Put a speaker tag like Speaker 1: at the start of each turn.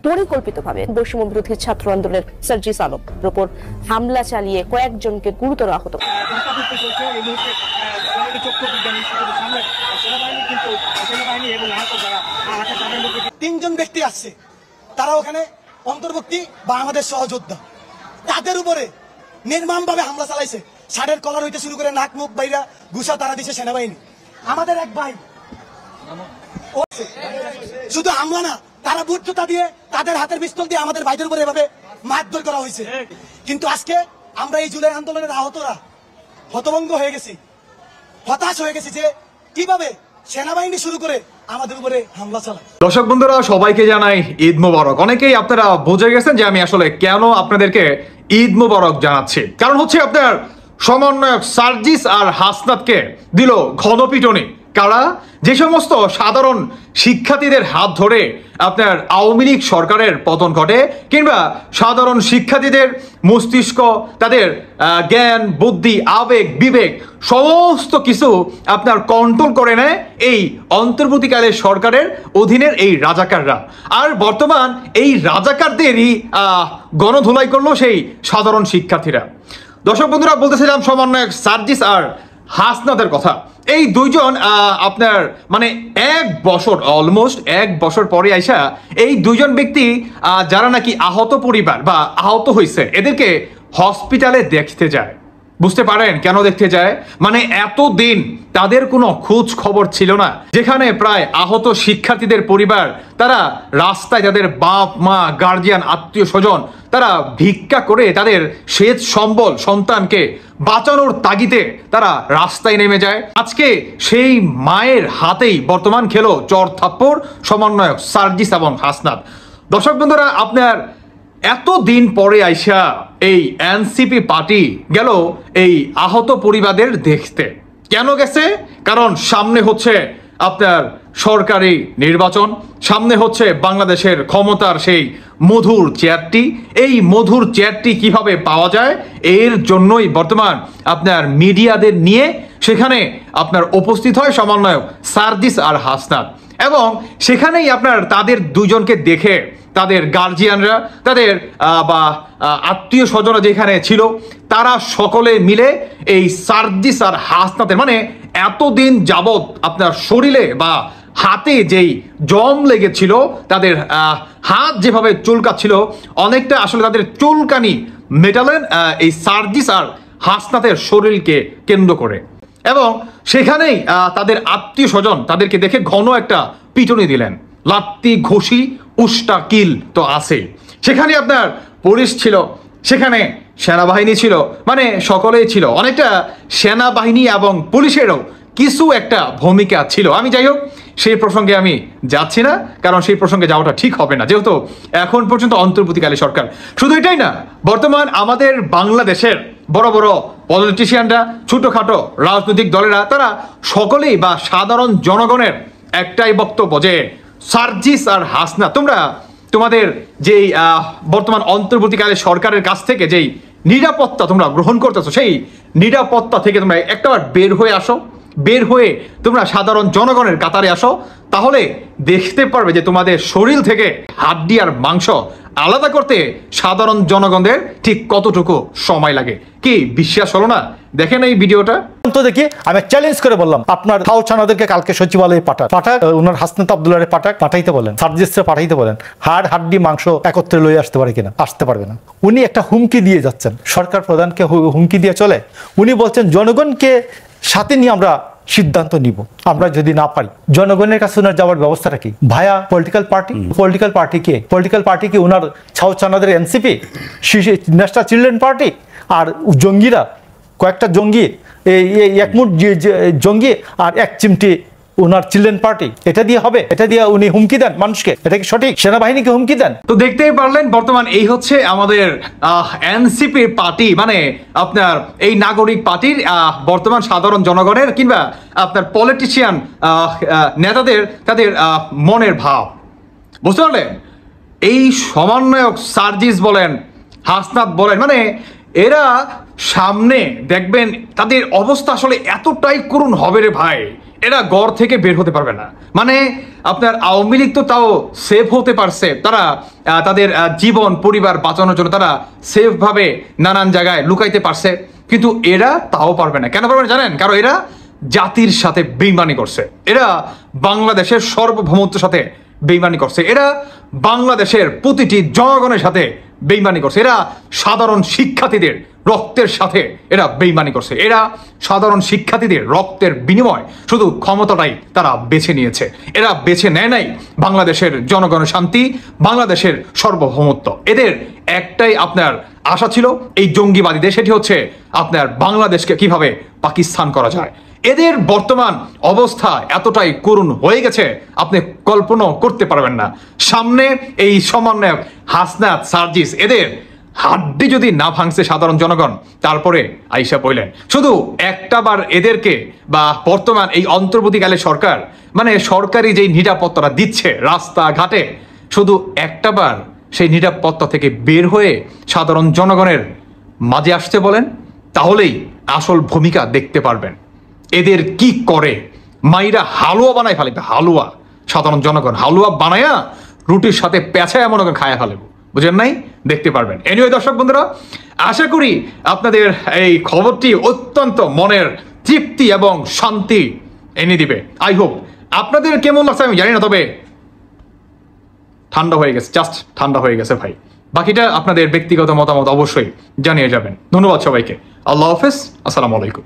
Speaker 1: পরিকল্পিতভাবে বৈষম্য বিরোধী ছাত্র আন্দোলনের সার্জিস আলমের উপর হামলা চালিয়ে কয়েকজনকে গুরুতর আহত।
Speaker 2: তিনজন ব্যক্তি আসছে, তারা ওখানে অন্তর্ভুক্তি বা আমাদের সহযোদ্ধা, তাদের উপরে নির্মমভাবে হামলা চালাইছে। শার্টের কলার হইতে শুরু করে নাক মুখ বাইরা ঘুষা তারা দিছে সেনাবাহিনী। আমাদের এক ভাই শুধু হামলা না, তারা বুট জুতা দিয়ে তাদের হাতের পিস্তল দিয়ে আমাদের ভাইদের উপরে এভাবে মারধর করা হয়েছে। কিন্তু আজকে আমরা এই জুলাই আন্দোলনের আহতরা হতভম্ব হয়ে গেছি, হতাশ হয়ে গেছি যে কিভাবে সেনাবাহিনী শুরু করে আমাদের উপরে হামলা চালায়।
Speaker 3: দর্শক বন্ধুরা, সবাইকে জানাই ঈদ মোবারক। অনেকেই আপনারা বুঝে গেছেন যে আমি আসলে কেন আপনাদেরকে ঈদ মোবারক জানাচ্ছি। কারণ হচ্ছে আপনার সমন্বয়ক সার্জিস আর হাসনাতকে দিল ঘনপিটনি। কারা? যে সমস্ত সাধারণ শিক্ষার্থীদের হাত ধরে আপনার আওয়ামী লীগ সরকারের পতন ঘটে, কিংবা সাধারণ শিক্ষার্থীদের মস্তিষ্ক, তাদের জ্ঞান, বুদ্ধি, আবেগ, বিবেক সমস্ত কিছু আপনার কন্ট্রোল করে নেয় এই অন্তর্বর্তীকালের সরকারের অধীনের এই রাজাকাররা। আর বর্তমান এই রাজাকারদেরই গণধোলাই করলো সেই সাধারণ শিক্ষার্থীরা। দর্শক বন্ধুরা, বলতেছিলাম সমন্বয়ক সার্জিস আর হাসনাতের কথা। এই দুইজন আপনার মানে অলমোস্ট এক বছর পরে আইসা এই দুইজন ব্যক্তি যারা নাকি আহত পরিবার বা আহত হয়েছে, এদেরকে হসপিটালে দেখতে যায়। বুঝতে পারেন কেন দেখতে যায়? মানে এতদিন তাদের কোনো খোঁজ খবর ছিল না। যেখানে প্রায় আহত শিক্ষার্থীদের পরিবার, তারা রাস্তায় তাদের বাপ মা, গার্জিয়ান, আত্মীয় স্বজন, তারা ভিক্ষা করে তাদের সেচ সম্বল সন্তানকে বাঁচানোর তাগিদে তারা রাস্তায় নেমে যায়। আজকে সেই মায়ের হাতেই বর্তমান খেলো চর থাপ্পড় সমন্বয়ক সার্জিস এবং হাসনাত। দর্শক বন্ধুরা, আপনার এতদিন পরে আইসা এই এনসিপি পার্টি গেল এই আহত পরিবারদের দেখতে। কেন গেছে? কারণ সামনে হচ্ছে আপনার সরকারি নির্বাচন, সামনে হচ্ছে বাংলাদেশের ক্ষমতার সেই মধুর চেয়ারটি। এই মধুর চেয়ারটি কিভাবে পাওয়া যায়, এর জন্যই বর্তমান আপনার মিডিয়াদের নিয়ে সেখানে আপনার উপস্থিত হয় সমন্বয়ক সার্জিস আর হাসনাত। এবং সেখানেই আপনার তাদের দুজনকে দেখে তাদের গার্জিয়ানরা, তাদের বা আত্মীয় স্বজনরা যেখানে ছিল, তারা সকলে মিলে এই সার্জিস আর হাসনাতের মানে এতদিন যাবৎ আপনার শরীরে বা হাতে যেই জম লেগেছিল, তাদের হাত যেভাবে চুলকাচ্ছিল, অনেকটা আসলে তাদের চুলকানি মেটালেন এই সার্জিস আর হাসনাতের শরীরকে কেন্দ্র করে। এবং সেখানেই তাদের আত্মীয় স্বজন তাদেরকে দেখে ঘন একটা পিটুনি দিলেন। লাত্তি, ঘুষি, উষ্টা, কিল তো আছে। সেখানে আপনার পুলিশ ছিল, সেখানে সেনাবাহিনী ছিল, মানে সকলেই ছিল। অনেকটা সেনাবাহিনী এবং পুলিশেরও কিছু একটা ভূমিকা ছিল। আমি যাই হোক, সেই প্রসঙ্গে আমি যাচ্ছি না, কারণ সেই প্রসঙ্গে যাওয়াটা ঠিক হবে না, যেহেতু এখন পর্যন্ত অন্তর্বর্তীকালীন সরকার। শুধু এটাই না, বর্তমান আমাদের বাংলাদেশের বড় বড় পলিটিশিয়ানরা, ছোটখাটো রাজনৈতিক দলেরা, তারা সকলেই বা সাধারণ জনগণের একটাই বক্তব্য যে সার্জিস আর হাসনা, তোমরা তোমাদের যেই বর্তমান অন্তর্বর্তীকালীন সরকারের কাছ থেকে যেই নিরাপত্তা তোমরা গ্রহণ করতেছো, সেই নিরাপত্তা থেকে তোমরা একটাবার বের হয়ে আসো। বের হয়ে তোমরা সাধারণ জনগণের কাতারে আসো, তাহলে দেখতে পারবে যে তোমাদের শরীর থেকে হাড্ডি আর মাংস আলাদা করতে সাধারণ জনগণদের ঠিক কতটুকু সময় লাগে। কি বিশ্বাস হলো না? দেখেন এই ভিডিওটা
Speaker 4: তো দেখি। আমি চ্যালেঞ্জ করে বললাম, আপনার থাউছানাদেরকে কালকে সচিবালয়ে পাঠাক, ওনার হাসনাত আব্দুল্লাহরে পাঠাইতে বলেন, সার্জিসরে পাঠাইতে বলেন। হাড় হাড্ডি মাংস একত্রে লয়ে আসতে পারে কিনা? আসতে পারবে না। উনি একটা হুমকি দিয়ে যাচ্ছেন, সরকার প্রধানকে হুমকি দিয়ে চলে। উনি বলছেন জনগণকে সাথে নিয়ে আমরা সিদ্ধান্ত নিব, আমরা যদি না পারি। জনগণের কাছে ওনার যাওয়ার ব্যবস্থাটা কি? ভায়া পলিটিক্যাল পার্টি। পলিটিক্যাল পার্টি কি ওনার ছাউছানাদের এনসিপি, ন্যাশনাল চিলড্রেন পার্টি, আর জঙ্গিরা কয়েকটা জঙ্গি, একমুট জঙ্গি আর এক চিমটি ওনার চিলড্রেন পার্টি। এটা দিয়ে হবে? এটা দিয়ে উনি হুমকি দেন মানুষকে? এটা কি সঠিক? সেনাবাহিনীকে হুমকি দেন?
Speaker 3: তো দেখতেই পারলেন বর্তমান এই হচ্ছে আমাদের এনসিপি পার্টি, মানে আপনার এই নাগরিক পার্টির বর্তমান সাধারণ জনগণের কিংবা আপনার পলিটিশিয়ান নেতাদের তাদের মনের ভাব। বুঝতে পারলেন? এই সমন্বয়ক সার্জিস বলেন, হাসনাত বলেন, মানে এরা সামনে দেখবেন তাদের অবস্থা আসলে এতটাই করুণ হবে রে ভাই, এরা ঘর থেকে বের হতে পারবে না। মানে আপনার আওয়ামী লীগ তো তাও সেফ হতে পারছে, তারা তাদের জীবন পরিবার বাঁচানোর জন্য তারা সেফ ভাবে নানান জায়গায় লুকাইতে পারছে, কিন্তু এরা তাও পারবে না। কেন পারবে না জানেন? কারণ এরা জাতির সাথে বেইমানি করছে, এরা বাংলাদেশের সার্বভৌমত্বের সাথে বেইমানি করছে, এরা বাংলাদেশের প্রতিটি জনগণের সাথে বেইমানি করছে, এরা সাধারণ শিক্ষার্থীদের রক্তের সাথে এরা বেইমানি করছে, এরা সাধারণ শিক্ষার্থীদের রক্তের বিনিময় শুধু ক্ষমতাটাই তারা বেছে নিয়েছে। এরা বেছে নেয় নাই বাংলাদেশের জনগণের শান্তি, বাংলাদেশের সার্বভৌমত্ব। এদের একটাই আপনার আশা ছিল এই জঙ্গিবাদীদের, সেটি হচ্ছে আপনার বাংলাদেশকে কিভাবে পাকিস্তান করা যায়। এদের বর্তমান অবস্থা এতটাই করুণ হয়ে গেছে আপনি কল্পনা করতে পারবেন না। সামনে এই সমন্বয়ক হাসনাত, সার্জিস, এদের হাড্ডি যদি না ভাঙছে সাধারণ জনগণ, তারপরে আইসা বললেন শুধু একটাবার এদেরকে বা বর্তমান এই অন্তর্বর্তীকালে সরকার মানে সরকারি যেই নিরাপত্তাটা দিচ্ছে রাস্তাঘাটে, শুধু একটাবার সেই নিরাপত্তা থেকে বের হয়ে সাধারণ জনগণের মাঝে আসতে বলেন, তাহলেই আসল ভূমিকা দেখতে পারবেন। এদের কি করে মাইরা হালুয়া বানায় ফেলে, হালুয়া সাধারণ জনগণ হালুয়া বানায়া রুটির সাথে পেঁচায় মনে করে খায়া ফেলবো, বুঝেন নাই? দেখতে পারবেন। এনিওয়ে দর্শক বন্ধুরা, আশা করি আপনাদের এই খবরটি অত্যন্ত মনের তৃপ্তি এবং শান্তি এনে দিবে। আই হোপ আপনাদের কেমন লাগছে আমি জানি না, তবে ঠান্ডা হয়ে গেছে, জাস্ট ঠান্ডা হয়ে গেছে ভাই। বাকিটা আপনাদের ব্যক্তিগত মতামত অবশ্যই জানিয়ে যাবেন। ধন্যবাদ সবাইকে। আল্লাহ হাফেজ, আসসালামু আলাইকুম।